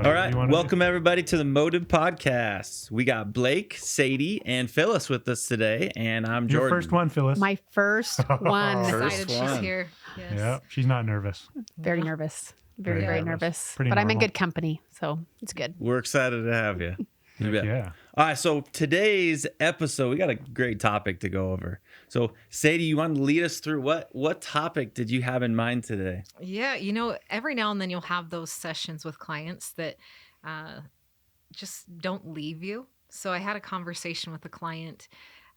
All right, welcome everybody to the Motyv podcast. We got Blake, Sadie, and Phyllis with us today, and I'm Jordan. Your first one, Phyllis. My first one. First one. She's here. Yes. Yeah, she's not nervous. Very nervous. Very nervous. Pretty but I'm in normal. good company, so it's good. We're excited to have you. You bet. Yeah. All right, so today's episode, we got a great topic to go over. So, Sadie, you want to lead us through what topic did you have in mind today? Yeah, every now and then you'll have those sessions with clients that just don't leave you. So I had a conversation with a client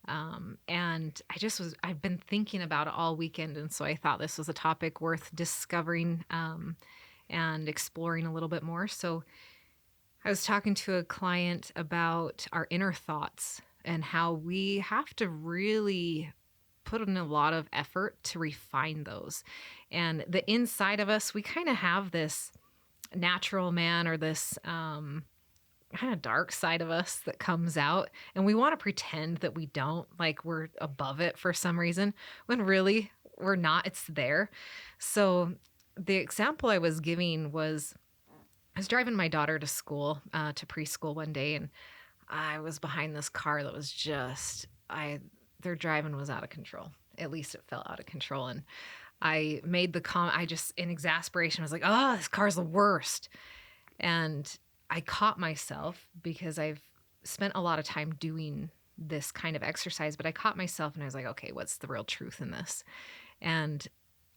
and I've been thinking about it all weekend. And so I thought this was a topic worth discovering and exploring a little bit more. So I was talking to a client about our inner thoughts and how we have to really put in a lot of effort to refine those. And the inside of us, we kind of have this natural man or this kind of dark side of us that comes out. And we want to pretend that we don't, like we're above it for some reason, when really we're not. It's there. So the example I was giving was, I was driving my daughter to school, to preschool one day, and I was behind this car that was their driving was out of control. At least it felt out of control. And I made the comment, in exasperation, was like, oh, this car's the worst. And I caught myself because I've spent a lot of time doing this kind of exercise, but I caught myself and I was like, okay, what's the real truth in this? And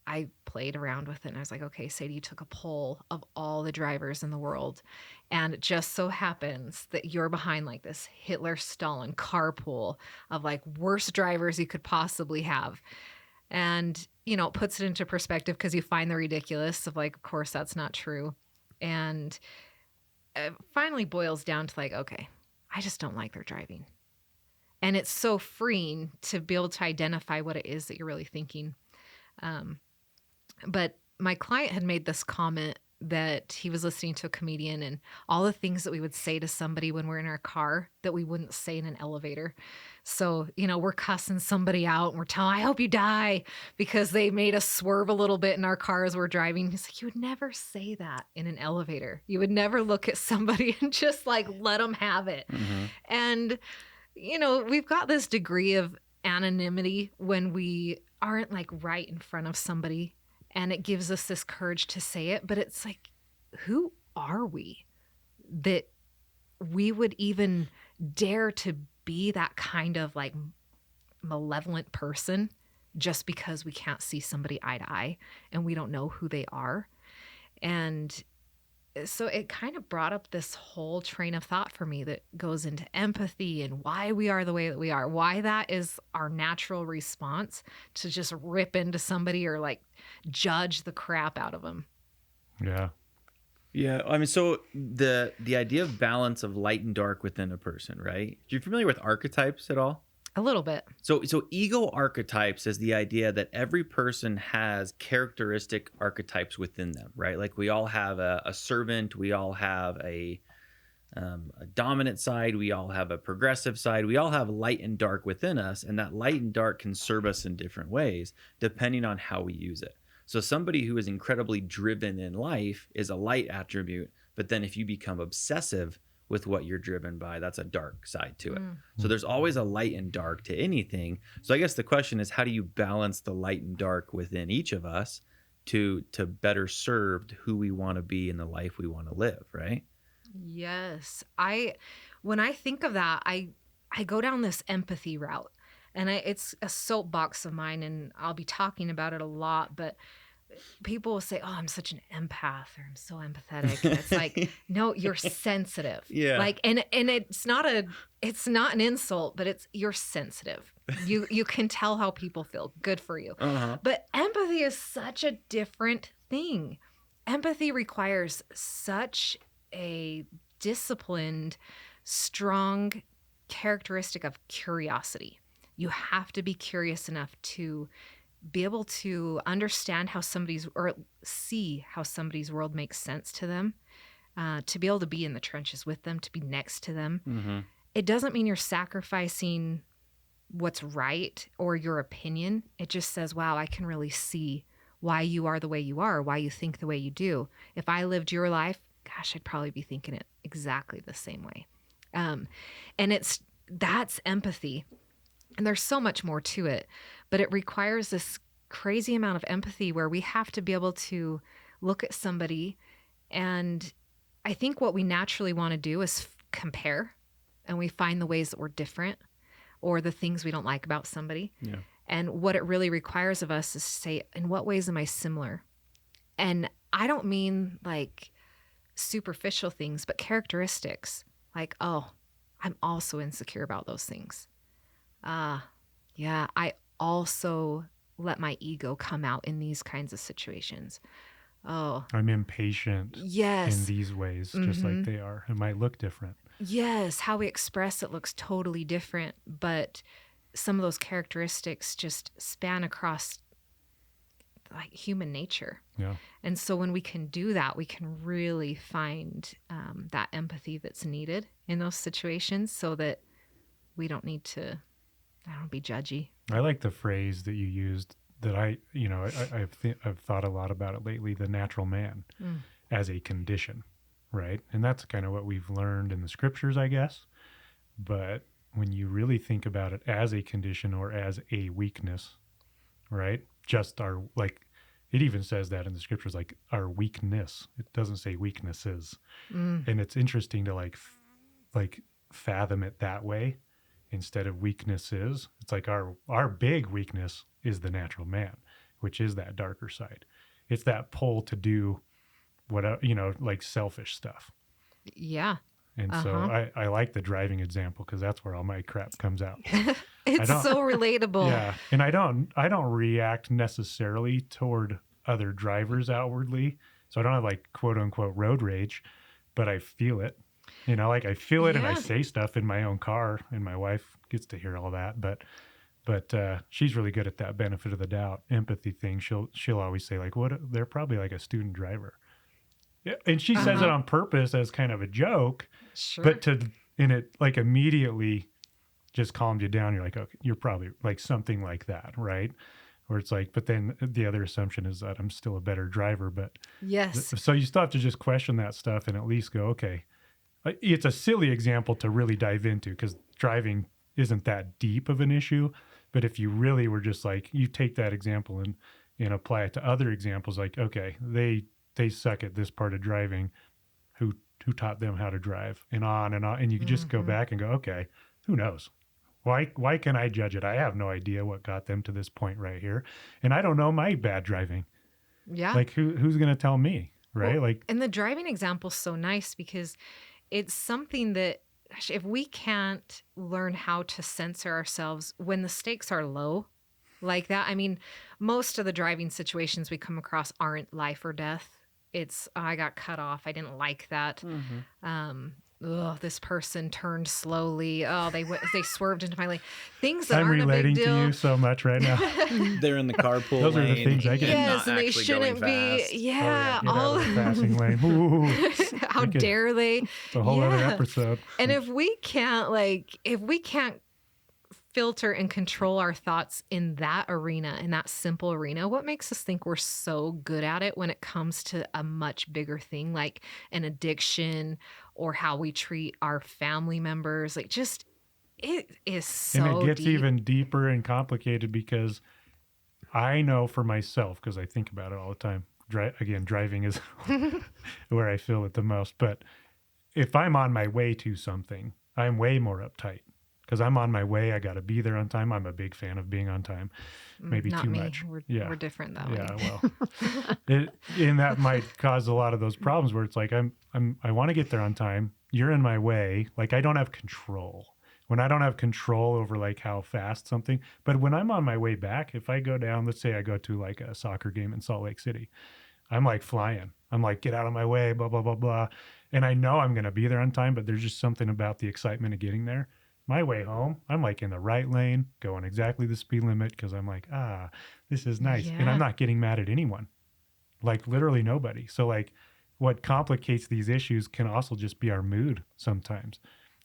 I played around with it and I was like, okay, Sadie, you took a poll of all the drivers in the world. And it just so happens that you're behind like this Hitler-Stalin carpool of like worst drivers you could possibly have. And, it puts it into perspective because you find the ridiculous of like, of course, that's not true. And it finally boils down to like, okay, I just don't like their driving. And it's so freeing to be able to identify what it is that you're really thinking. But my client had made this comment that he was listening to a comedian and all the things that we would say to somebody when we're in our car that we wouldn't say in an elevator. So, we're cussing somebody out and we're telling, I hope you die, because they made us swerve a little bit in our car as we're driving. He's like, you would never say that in an elevator. You would never look at somebody and just like let them have it. Mm-hmm. And, we've got this degree of anonymity when we aren't like right in front of somebody. And it gives us this courage to say it. But it's like, who are we that we would even dare to be that kind of like malevolent person just because we can't see somebody eye to eye and we don't know who they are? And so it kind of brought up this whole train of thought for me that goes into empathy and why we are the way that we are, why that is our natural response to just rip into somebody or like judge the crap out of them. Yeah. Yeah, I mean, so the idea of balance of light and dark within a person, right? Are you familiar with archetypes at all? A little bit. So ego archetypes is the idea that every person has characteristic archetypes within them, right? Like we all have a servant, we all have a dominant side, we all have a progressive side, we all have light and dark within us, and that light and dark can serve us in different ways depending on how we use it. So somebody who is incredibly driven in life is a light attribute, but then if you become obsessive with what you're driven by, that's a dark side to it. So there's always a light and dark to anything. So I guess the question is, how do you balance the light and dark within each of us to better serve who we want to be in the life we want to live, right? Yes. When I think of that, I go down this empathy route, and it's a soapbox of mine, and I'll be talking about it a lot, but people will say, oh, I'm such an empath, or I'm so empathetic. And it's like, no, you're sensitive. Yeah. Like, and it's not an insult, but you're sensitive. You can tell how people feel. Good for you. Uh-huh. But empathy is such a different thing. Empathy requires such a disciplined, strong characteristic of curiosity. You have to be curious enough to be able to understand see how somebody's world makes sense to them, to be able to be in the trenches with them, to be next to them. Mm-hmm. It doesn't mean you're sacrificing what's right or your opinion. It just says, wow, I can really see why you are the way you are, why you think the way you do. If I lived your life, gosh, I'd probably be thinking it exactly the same way. And that's empathy. And there's so much more to it, but it requires this crazy amount of empathy where we have to be able to look at somebody. And I think what we naturally want to do is compare, and we find the ways that we're different or the things we don't like about somebody. Yeah. And what it really requires of us is to say, in what ways am I similar? And I don't mean like superficial things, but characteristics like, oh, I'm also insecure about those things. Yeah, I also let my ego come out in these kinds of situations. Oh, I'm impatient in yes. these ways, just like Mhm. they are. It might look different. Yes, how we express it looks totally different, but some of those characteristics just span across like human nature. Yeah. And so when we can do that, we can really find that empathy that's needed in those situations so that we don't need to, I don't be judgy. I like the phrase that you used that I've thought a lot about it lately, the natural man as a condition, right? And that's kind of what we've learned in the scriptures, I guess. But when you really think about it as a condition or as a weakness, right? Just it even says that in the scriptures, like our weakness. It doesn't say weaknesses. And it's interesting to like fathom it that way instead of weaknesses. It's like our big weakness is the natural man, which is that darker side. It's that pull to do what, like selfish stuff. Yeah. And so I like the driving example because that's where all my crap comes out. It's so relatable. Yeah. And I don't react necessarily toward other drivers outwardly. So I don't have like quote unquote road rage, but I feel it. Like I feel it and I Yeah. say stuff in my own car, and my wife gets to hear all that. But she's really good at that benefit of the doubt, empathy thing. She'll always say like, "What? They're probably like a student driver." Yeah, and she says it on purpose as kind of a joke, Sure. but it like immediately just calmed you down. You're like, okay, you're probably like something like that, right? Where it's like, but then the other assumption is that I'm still a better driver. But Yes. so you still have to just question that stuff and at least go, okay. It's a silly example to really dive into because driving isn't that deep of an issue. But if you really were just like, you take that example and apply it to other examples, like, okay, they suck at this part of driving. Who taught them how to drive? And on and on. And you can just go back and go, okay, who knows? Why can I judge it? I have no idea what got them to this point right here. And I don't know my bad driving. Yeah. Like who's going to tell me? Right. Well, like, and the driving example is so nice because it's something that gosh, if we can't learn how to censor ourselves when the stakes are low like that, I mean, most of the driving situations we come across aren't life or death. It's, oh, I got cut off. I didn't like that. This person turned slowly. Oh, they swerved into my lane. Things that I'm aren't a relating big to deal. you so much right now. They're in the carpool Those are the lane things I get. Yes, not and they actually shouldn't going be. fast. Yeah, Get out all of the passing lane. Ooh, how could- dare they? it's a whole other episode. And if we can't filter and control our thoughts in that arena, in that simple arena, what makes us think we're so good at it when it comes to a much bigger thing like an addiction or how we treat our family members? Like, just it is so And it gets deep. even deeper and complicated because I know for myself, because I think about it all the time. Driving is where I feel it the most. But if I'm on my way to something, I'm way more uptight because I'm on my way. I got to be there on time. I'm a big fan of being on time. Maybe Not too me. much. We're different that way. Yeah, well, and that might cause a lot of those problems where it's like I want to get there on time. You're in my way. Like I don't have control. When I don't have control over like how fast something, but when I'm on my way back, if I go down, let's say I go to like a soccer game in Salt Lake City, I'm like flying. I'm like, get out of my way, blah, blah, blah, blah. And I know I'm going to be there on time, but there's just something about the excitement of getting there. My way home, I'm like in the right lane, going exactly the speed limit because I'm like, this is nice. And Yeah. I'm not getting mad at anyone, like literally nobody. So like what complicates these issues can also just be our mood sometimes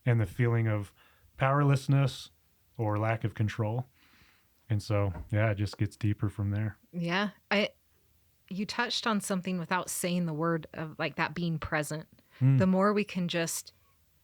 and the feeling of powerlessness or lack of control. And so, yeah, it just gets deeper from there. Yeah. You touched on something without saying the word of like that being present. Mm. The more we can just,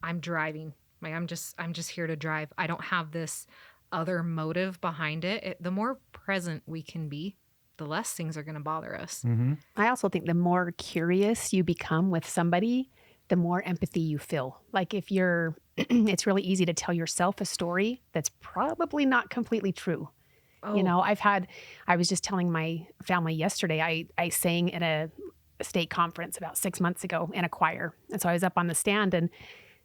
I'm driving. Like I'm just here to drive. I don't have this other motive behind it. The more present we can be, the less things are going to bother us. Mm-hmm. I also think the more curious you become with somebody, the more empathy you feel. Like if you're, it's really easy to tell yourself a story that's probably not completely true. Oh, You know, I was just telling my family yesterday, I sang at a state conference about 6 months ago in a choir. And so I was up on the stand, and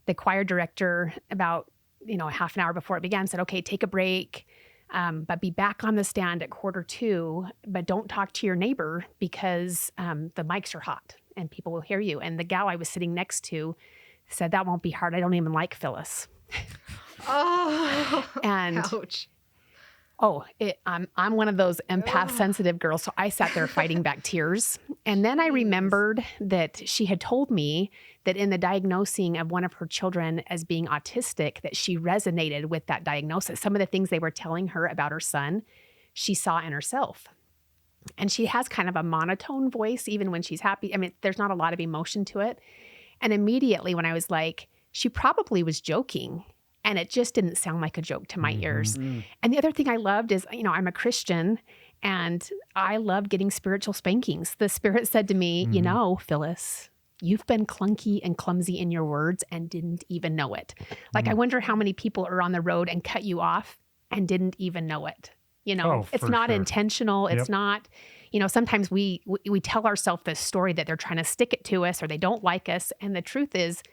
the choir director, about, a half an hour before it began, said, okay, take a break, but be back on the stand at 1:45, but don't talk to your neighbor because the mics are hot and people will hear you. And the gal I was sitting next to said, that won't be hard. I don't even like Phyllis. oh, And ouch. I'm one of those empath sensitive girls. So I sat there fighting back tears. And then I remembered that she had told me that in the diagnosing of one of her children as being autistic, that she resonated with that diagnosis. Some of the things they were telling her about her son, she saw in herself. And she has kind of a monotone voice, even when she's happy. I mean, there's not a lot of emotion to it. And immediately when I was like, she probably was joking. And it just didn't sound like a joke to my ears. And the other thing I loved is, I'm a Christian and I love getting spiritual spankings. The Spirit said to me, Phyllis, you've been clunky and clumsy in your words and didn't even know it. Like, I wonder how many people are on the road and cut you off and didn't even know it. It's for not sure. intentional. It's Yep. not, sometimes we tell ourselves this story that they're trying to stick it to us or they don't like us. And the truth is,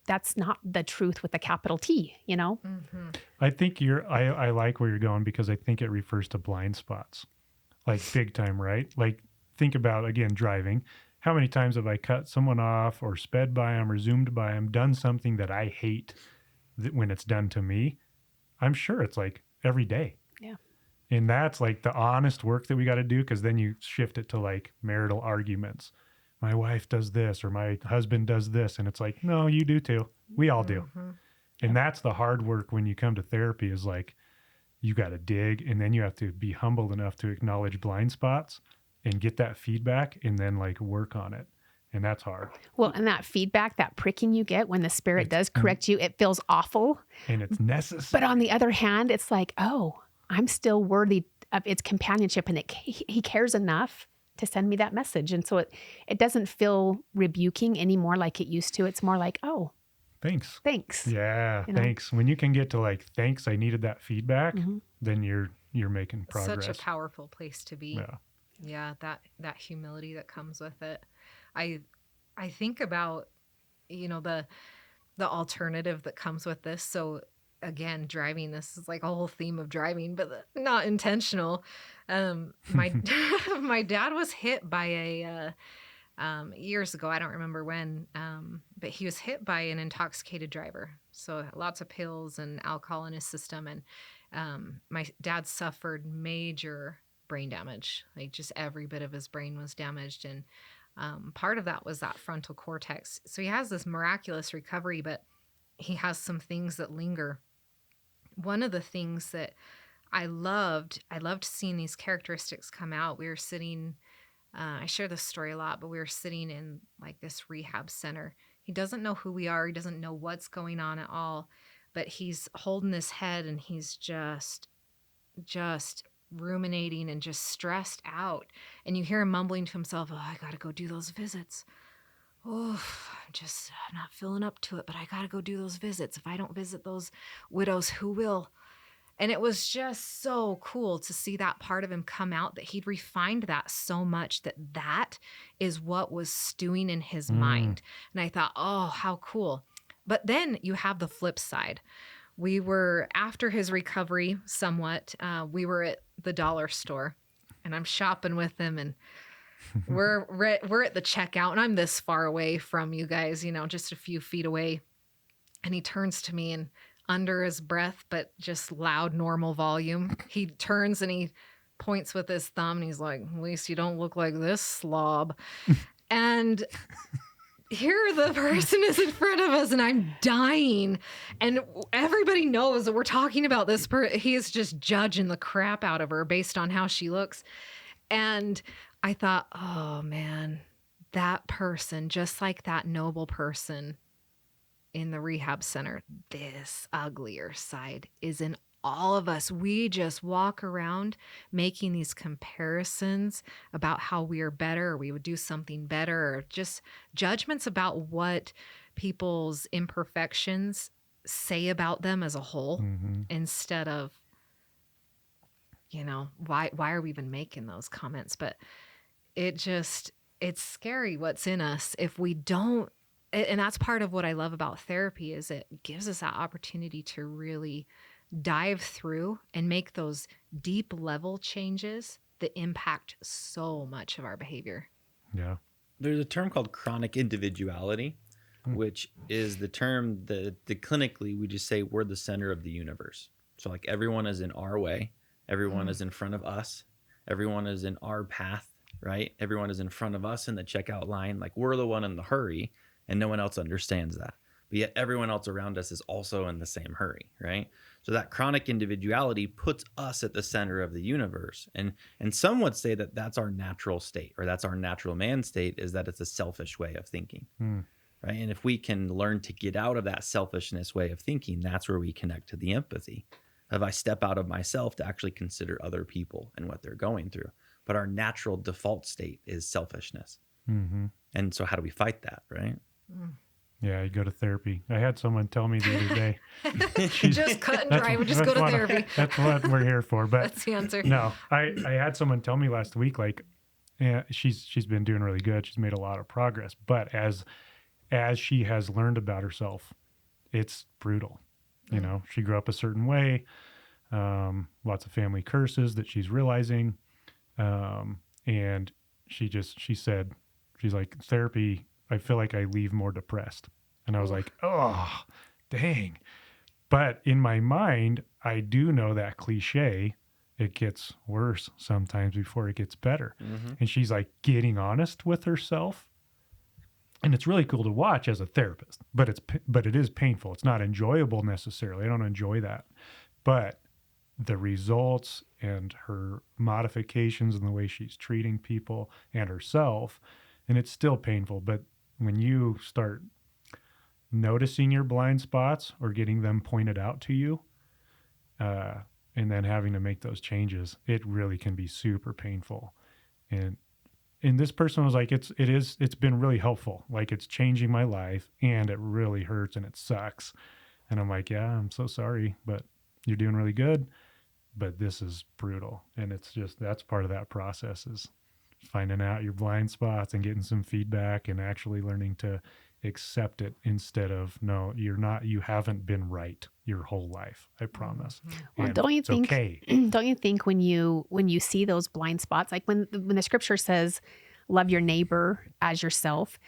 that's not the truth with a capital T, Mm-hmm. I think I like where you're going because I think it refers to blind spots, like big time, right? Like think about, again, driving. How many times have I cut someone off or sped by them or zoomed by them, done something that I hate when it's done to me? I'm sure it's like every day. Yeah. And that's like the honest work that we got to do, because then you shift it to like marital arguments. My wife does this or my husband does this. And it's like, no, you do too. We all do. Mm-hmm. And that's the hard work when you come to therapy, is like, you got to dig, and then you have to be humble enough to acknowledge blind spots and get that feedback and then like work on it. And that's hard. Well, and that feedback, that pricking you get when the Spirit does correct you, it feels awful. And it's necessary. But on the other hand, it's like, oh, I'm still worthy of its companionship, and he cares enough to send me that message. And so it doesn't feel rebuking anymore like it used to. It's more like, oh, Thanks. Yeah, thanks. When you can get to like, thanks, I needed that feedback, then you're making progress. Such a powerful place to be. Yeah. Yeah, that humility that comes with it. I think about, the alternative that comes with this. So again, driving, this is like a whole theme of driving, but not intentional. My my dad was hit by a years ago, I don't remember when, but he was hit by an intoxicated driver. So lots of pills and alcohol in his system. And my dad suffered major brain damage. Like just every bit of his brain was damaged. And part of that was that frontal cortex. So he has this miraculous recovery, but he has some things that linger. One of the things that I loved seeing these characteristics come out. We were sitting, I share this story a lot, but we were sitting in like this rehab center. He doesn't know who we are. He doesn't know what's going on at all, but he's holding his head and he's just ruminating and just stressed out. And you hear him mumbling to himself, oh, I got to go do those visits. Oh, I'm not feeling up to it, but I got to go do those visits. If I don't visit those widows, who will? And it was just so cool to see that part of him come out, that he'd refined that so much that is what was stewing in his mind. And I thought, oh, how cool. But then you have the flip side. We were, after his recovery somewhat, we were at the dollar store and I'm shopping with him, and we're at the checkout, and I'm this far away from you guys, just a few feet away. And he turns to me, and under his breath, but just loud, normal volume, he turns and he points with his thumb and he's like, at least you don't look like this slob. And here the person is in front of us and I'm dying. And everybody knows that we're talking about this. He is just judging the crap out of her based on how she looks. And I thought, oh man, that person, just like that noble person in the rehab center, this uglier side is in all of us. We just walk around making these comparisons about how we are better, or we would do something better, or just judgments about what people's imperfections say about them as a whole, instead of, why are we even making those comments? But it's scary what's in us if we don't. And that's part of what I love about therapy, is it gives us that opportunity to really dive through and make those deep level changes that impact so much of our behavior. Yeah. There's a term called chronic individuality, which is the term that clinically we just say we're the center of the universe. So like everyone is in our way, everyone is in front of us, everyone is in our path, right? Everyone is in front of us in the checkout line. Like we're the one in the hurry, and no one else understands that. But yet everyone else around us is also in the same hurry, right? So that chronic individuality puts us at the center of the universe. And some would say that that's our natural state, or that's our natural man state, is that it's a selfish way of thinking, right? And if we can learn to get out of that selfishness way of thinking, that's where we connect to the empathy. If I step out of myself to actually consider other people and what they're going through. But our natural default state is selfishness. And so how do we fight that, right? Yeah, you go to therapy. I had someone tell me the other day. Just cut and dry. We just go to therapy. That's what we're here for. But that's the answer. No, I had someone tell me last week, like, yeah, she's been doing really good. She's made a lot of progress. But as she has learned about herself, it's brutal. You know, she grew up a certain way, lots of family curses that she's realizing. And she said, she's like, therapy, I feel like I leave more depressed. And I was like, oh, dang. But in my mind, I do know that cliche, it gets worse sometimes before it gets better. And she's like getting honest with herself. And it's really cool to watch as a therapist, but it is painful. It's not enjoyable necessarily. I don't enjoy that. But the results and her modifications in the way she's treating people and herself, and it's still painful, but when you start noticing your blind spots or getting them pointed out to you, and then having to make those changes, it really can be super painful. And this person was like, it's been really helpful. Like, it's changing my life, and it really hurts and it sucks. And I'm like, yeah, I'm so sorry, but you're doing really good. But this is brutal. And it's just, that's part of that process, is finding out your blind spots and getting some feedback and actually learning to accept it instead of, no, you're not, you haven't been right your whole life, I promise. Well, And don't you it's think, okay. don't you think when you see those blind spots, like when the scripture says, love your neighbor as yourself,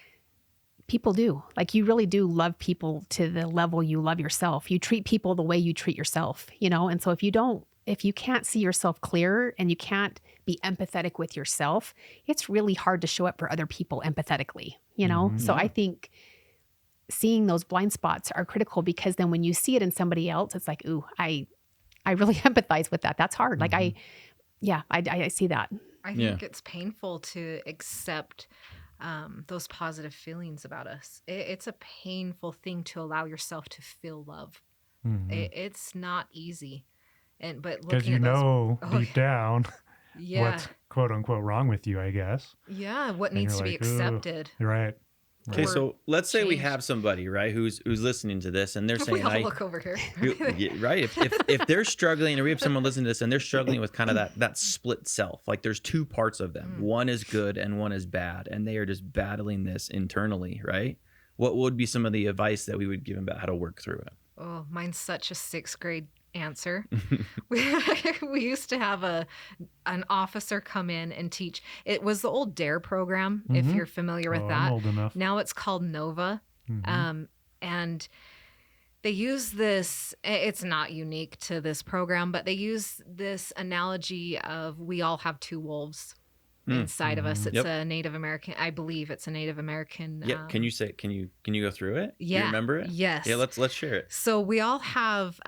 people do. Like, you really do love people to the level you love yourself. You treat people the way you treat yourself, And so if you can't see yourself clear and you can't be empathetic with yourself, it's really hard to show up for other people empathetically, So I think seeing those blind spots are critical, because then when you see it in somebody else, it's like, ooh, I really empathize with that. That's hard. Like I see that. I think it's painful to accept those positive feelings about us. It's a painful thing to allow yourself to feel love. It's not easy. But Because deep down what's quote unquote wrong with you, I guess. Yeah, what And needs you're to be like, accepted. Right. Okay, so let's say we change. have somebody, right, who's listening to this, and they're saying, We all look over here. right? If they're struggling, or we have someone listening to this and they're struggling with kind of that split self, like there's two parts of them. One is good and one is bad, and they are just battling this internally, right? What would be some of the advice that we would give them about how to work through it? Oh, mine's such a 6th grade answer. we used to have an officer come in and teach. It was the old DARE program, if you're familiar with that. I'm old enough. Now it's called NOVA. And they use this, it's not unique to this program, but they use this analogy of we all have two wolves. inside of us. It's Yep. a Native American. I believe it's a Native American. Yeah. Can you say? Can you go through it? Do you Yeah. remember it? Yes. Yeah. Let's share it. So we all have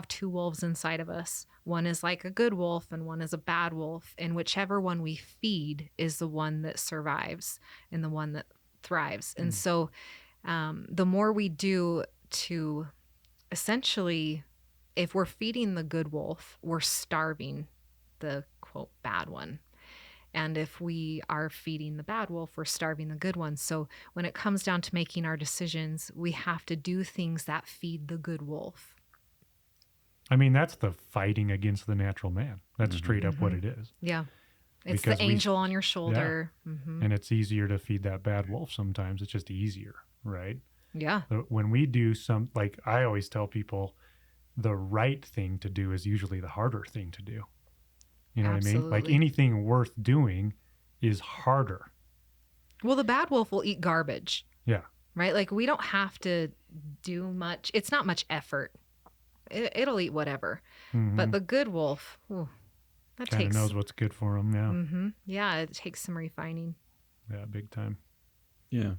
two wolves inside of us. One is like a good wolf and one is a bad wolf. And whichever one we feed is the one that survives and the one that thrives. And so the more we do to essentially, if we're feeding the good wolf, we're starving the quote bad one. And if we are feeding the bad wolf, we're starving the good one. So when it comes down to making our decisions, we have to do things that feed the good wolf. I mean, that's the fighting against the natural man. That's straight up what it is. Yeah. It's Because the angel on your shoulder. And it's easier to feed that bad wolf sometimes. It's just easier, right? Yeah. But when we do like I always tell people, the right thing to do is usually the harder thing to do. You know what I mean? Like Absolutely. anything worth doing is harder. Well, the bad wolf will eat garbage, Yeah. right? Like we don't have to do much. It's not much effort. It'll eat whatever. But the good wolf, that Kind of takes. knows what's good for him. Yeah. Yeah, it takes some refining. Yeah, big time. Yeah.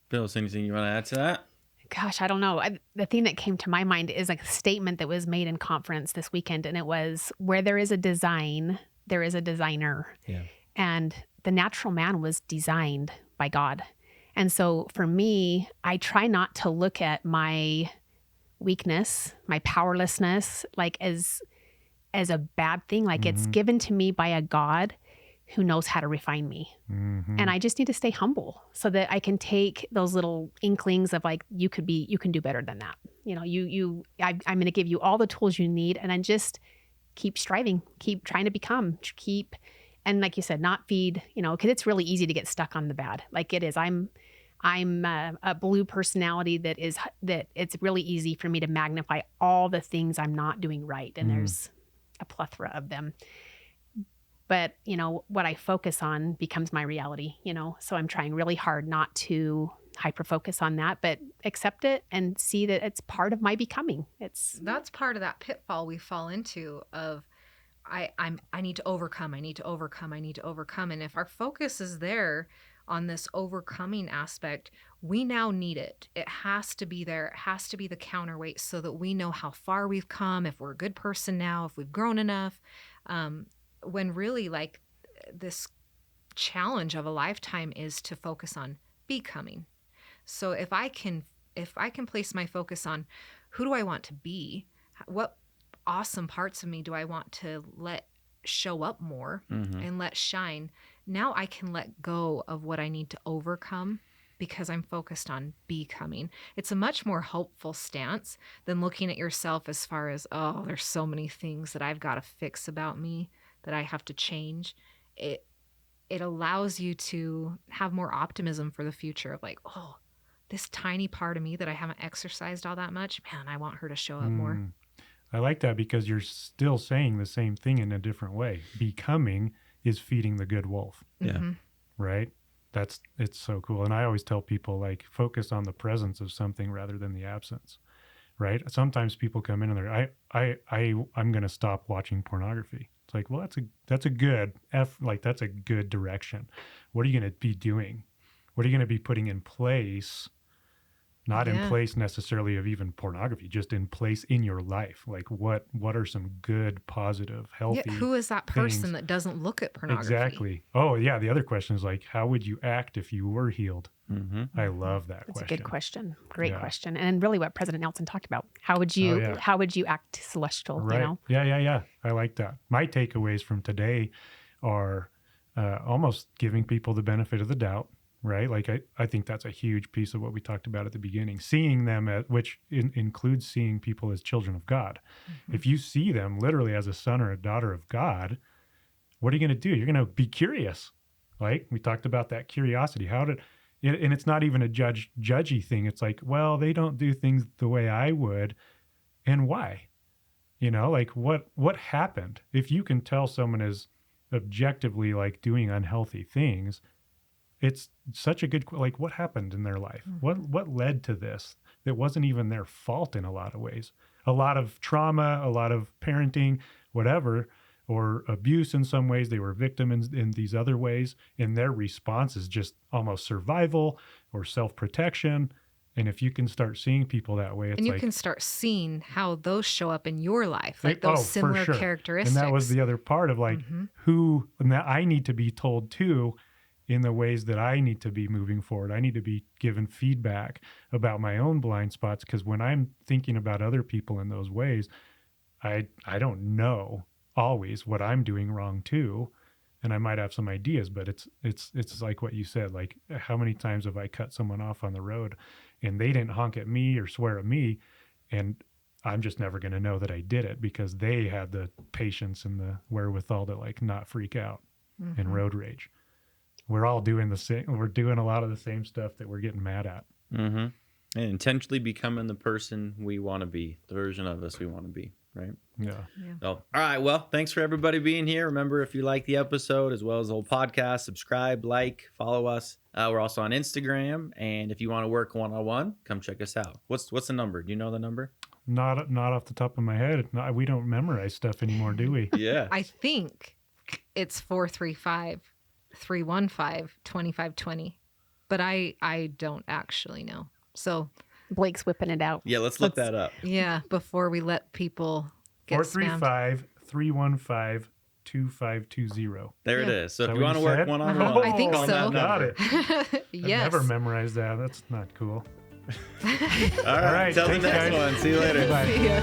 Phyllis, anything you want to add to that? Gosh, I don't know. The thing that came to my mind is like a statement that was made in conference this weekend. And it was, where there is a design, there is a designer. Yeah. And the natural man was designed by God. And so for me, I try not to look at my weakness, my powerlessness, like as a bad thing. Like it's given to me by a God who knows how to refine me. And I just need to stay humble so that I can take those little inklings of like, you can do better than that. You know, I'm going to give you all the tools you need, and then just keep striving, keep trying to become, and like you said, not feed, you know, cause it's really easy to get stuck on the bad. Like it is, I'm a blue personality that it's really easy for me to magnify all the things I'm not doing right. And there's a plethora of them. But, you know, what I focus on becomes my reality, you know? So I'm trying really hard not to hyper focus on that, but accept it and see that it's part of my becoming. That's part of that pitfall we fall into of I need to overcome. And if our focus is there on this overcoming aspect, we now need it. It has to be there. It has to be the counterweight so that we know how far we've come, if we're a good person now, if we've grown enough. When really like this challenge of a lifetime is to focus on becoming. So if I can place my focus on who do I want to be, what awesome parts of me do I want to let show up more and let shine, now I can let go of what I need to overcome because I'm focused on becoming. It's a much more hopeful stance than looking at yourself as far as, oh, there's so many things that I've got to fix about me, that I have to change. It allows you to have more optimism for the future of like, oh, this tiny part of me that I haven't exercised all that much, man, I want her to show up more. I like that because you're still saying the same thing in a different way. Becoming is feeding the good wolf. Yeah. Right? It's so cool. And I always tell people like focus on the presence of something rather than the absence. Right? Sometimes people come in and they're I'm going to stop watching pornography. It's like, well, that's a good that's a good direction. What are you going to be doing? What are you going to be putting in place? Not in place necessarily of even pornography, just in place in your life. Like what are some good, positive, healthy who is that person things? that doesn't look at pornography? Exactly. Oh yeah. The other question is like, how would you act if you were healed? I love that That's question. a good question. Great question. And really what President Nelson talked about. How would you act celestial, Right. you know? Yeah. I like that. My takeaways from today are almost giving people the benefit of the doubt, right? Like I think that's a huge piece of what we talked about at the beginning. Seeing them, which includes seeing people as children of God. If you see them literally as a son or a daughter of God, what are you going to do? You're going to be curious. Like we talked about that curiosity. And it's not even a judgy thing. It's like, well, they don't do things the way I would. And why? You know, like what happened? If you can tell someone is objectively like doing unhealthy things, it's such a good, like what happened in their life? What led to this? It wasn't even their fault in a lot of ways. A lot of trauma, a lot of parenting, whatever. or abuse in some ways. They were victim in these other ways. And their response is just almost survival or self-protection. And if you can start seeing people that way, it's And you like, can start seeing how those show up in your life, like those for similar sure. characteristics. And that was the other part of like and that I need to be told too in the ways that I need to be moving forward. I need to be given feedback about my own blind spots, because when I'm thinking about other people in those ways, I don't know always what I'm doing wrong too. And I might have some ideas, but it's like what you said, like how many times have I cut someone off on the road and they didn't honk at me or swear at me, and I'm just never going to know that I did it because they had the patience and the wherewithal to like not freak out and road rage. We're all doing the same. We're doing a lot of the same stuff that we're getting mad at. Mm-hmm. And intentionally becoming the person we want to be, the version of us we want to be, right? Yeah. So, all right. Well, thanks for everybody being here. Remember, if you like the episode as well as the whole podcast, subscribe, like, follow us. We're also on Instagram. And if you want to work one-on-one, come check us out. What's the number? Do you know the number? Not off the top of my head. We don't memorize stuff anymore, do we? Yeah. I think it's 435-315-2520, but I don't actually know. So Blake's whipping it out. Yeah, let's look that up. yeah, before we let people get spammed. 435-315-2520. There it Yeah. is. So Is if that you what want to you work said? one-on-one, I think call so. that Got number. it. Yes. I've never memorized that. That's not cool. All right. right, Till the thanks, next guys. one. See you later. Bye. See ya.